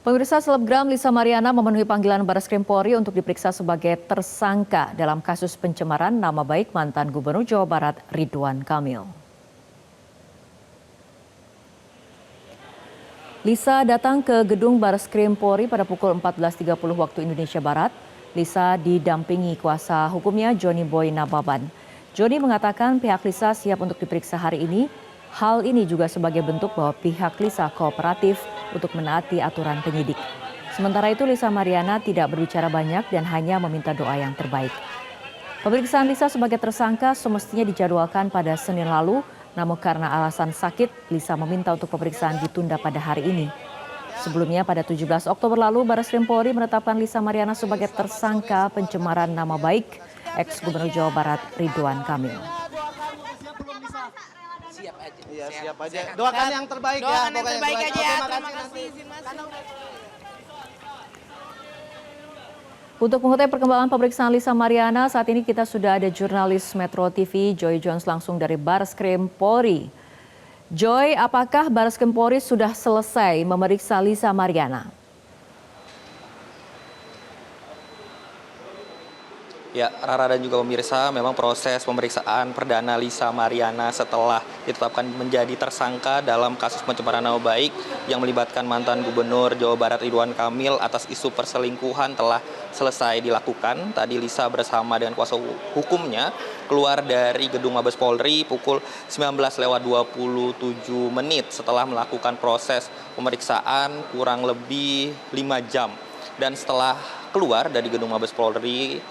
Pemirsa, selebgram Lisa Mariana memenuhi panggilan Barreskrim Polri untuk diperiksa sebagai tersangka dalam kasus pencemaran nama baik mantan Gubernur Jawa Barat Ridwan Kamil. Lisa datang ke gedung Barreskrim Polri pada pukul 14.30 waktu Indonesia Barat. Lisa didampingi kuasa hukumnya Johnny Boy Nababan. Johnny mengatakan pihak Lisa siap untuk diperiksa hari ini. Hal ini juga sebagai bentuk bahwa pihak Lisa kooperatif untuk menaati aturan penyidik. Sementara itu Lisa Mariana tidak berbicara banyak dan hanya meminta doa yang terbaik. Pemeriksaan Lisa sebagai tersangka semestinya dijadwalkan pada Senin lalu, namun karena alasan sakit, Lisa meminta untuk pemeriksaan ditunda pada hari ini. Sebelumnya pada 17 Oktober lalu, Barreskrim Polri menetapkan Lisa Mariana sebagai tersangka pencemaran nama baik ex-Gubernur Jawa Barat Ridwan Kamil. Siap aja. Iya, siap aja. Doakan yang terbaik ya. Doakan yang terbaik aja ya. Terima Terima kasih. Izin masuk. Untuk mengetahui perkembangan pemeriksaan Lisa Mariana, saat ini kita sudah ada jurnalis Metro TV Joy Jones langsung dari Barreskrim Polri. Joy, apakah Barreskrim Polri sudah selesai memeriksa Lisa Mariana? Ya, Rara dan juga pemirsa, memang proses pemeriksaan perdana Lisa Mariana setelah ditetapkan menjadi tersangka dalam kasus pencemaran nama baik yang melibatkan mantan Gubernur Jawa Barat Ridwan Kamil atas isu perselingkuhan telah selesai dilakukan. Tadi Lisa bersama dengan kuasa hukumnya keluar dari gedung Mabes Polri pukul 19:27 setelah melakukan proses pemeriksaan kurang lebih 5 jam. Dan setelah keluar dari gedung Mabes Polri,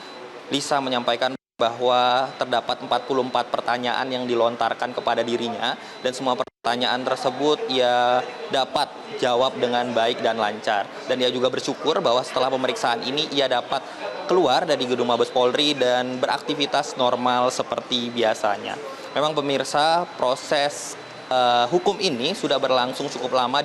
Lisa menyampaikan bahwa terdapat 44 pertanyaan yang dilontarkan kepada dirinya dan semua pertanyaan tersebut ia dapat jawab dengan baik dan lancar. Dan ia juga bersyukur bahwa setelah pemeriksaan ini ia dapat keluar dari gedung Mabes Polri dan beraktivitas normal seperti biasanya. Memang pemirsa, proses hukum ini sudah berlangsung cukup lama,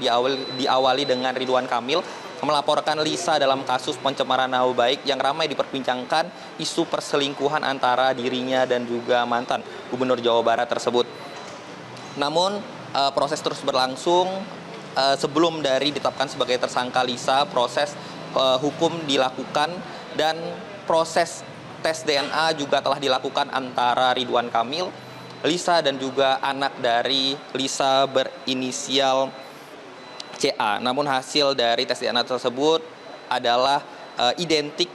diawali dengan Ridwan Kamil melaporkan Lisa dalam kasus pencemaran nama baik yang ramai diperbincangkan isu perselingkuhan antara dirinya dan juga mantan Gubernur Jawa Barat tersebut. Namun proses terus berlangsung. Sebelum dari ditetapkan sebagai tersangka Lisa, proses hukum dilakukan dan proses tes DNA juga telah dilakukan antara Ridwan Kamil, Lisa dan juga anak dari Lisa berinisial CA. Namun hasil dari tes DNA tersebut adalah identik,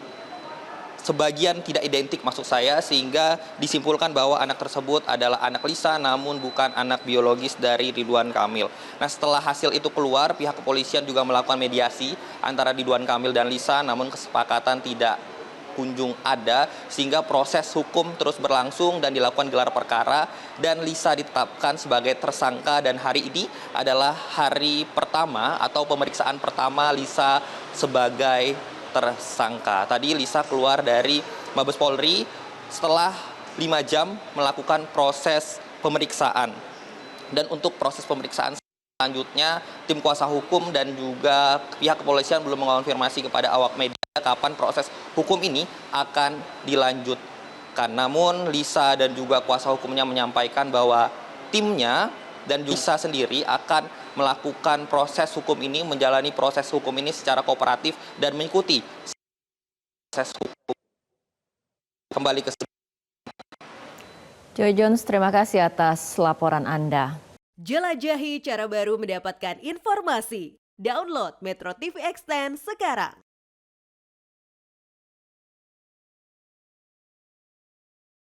sebagian tidak identik maksud saya, sehingga disimpulkan bahwa anak tersebut adalah anak Lisa namun bukan anak biologis dari Ridwan Kamil. Nah, setelah hasil itu keluar, pihak kepolisian juga melakukan mediasi antara Ridwan Kamil dan Lisa, namun kesepakatan tidak kunjung ada, sehingga proses hukum terus berlangsung dan dilakukan gelar perkara dan Lisa ditetapkan sebagai tersangka. Dan hari ini adalah hari pertama atau pemeriksaan pertama Lisa sebagai tersangka. Tadi Lisa keluar dari Mabes Polri setelah 5 jam melakukan proses pemeriksaan. Dan untuk proses pemeriksaan selanjutnya, tim kuasa hukum dan juga pihak kepolisian belum mengonfirmasi kepada awak media kapan proses hukum ini akan dilanjutkan. Namun Lisa dan juga kuasa hukumnya menyampaikan bahwa timnya dan Lisa sendiri akan melakukan proses hukum ini, menjalani proses hukum ini secara kooperatif dan mengikuti proses hukum. Kembali ke Joy Jones, terima kasih atas laporan Anda. Jelajahi cara baru mendapatkan informasi. Download Metro TV Extend sekarang.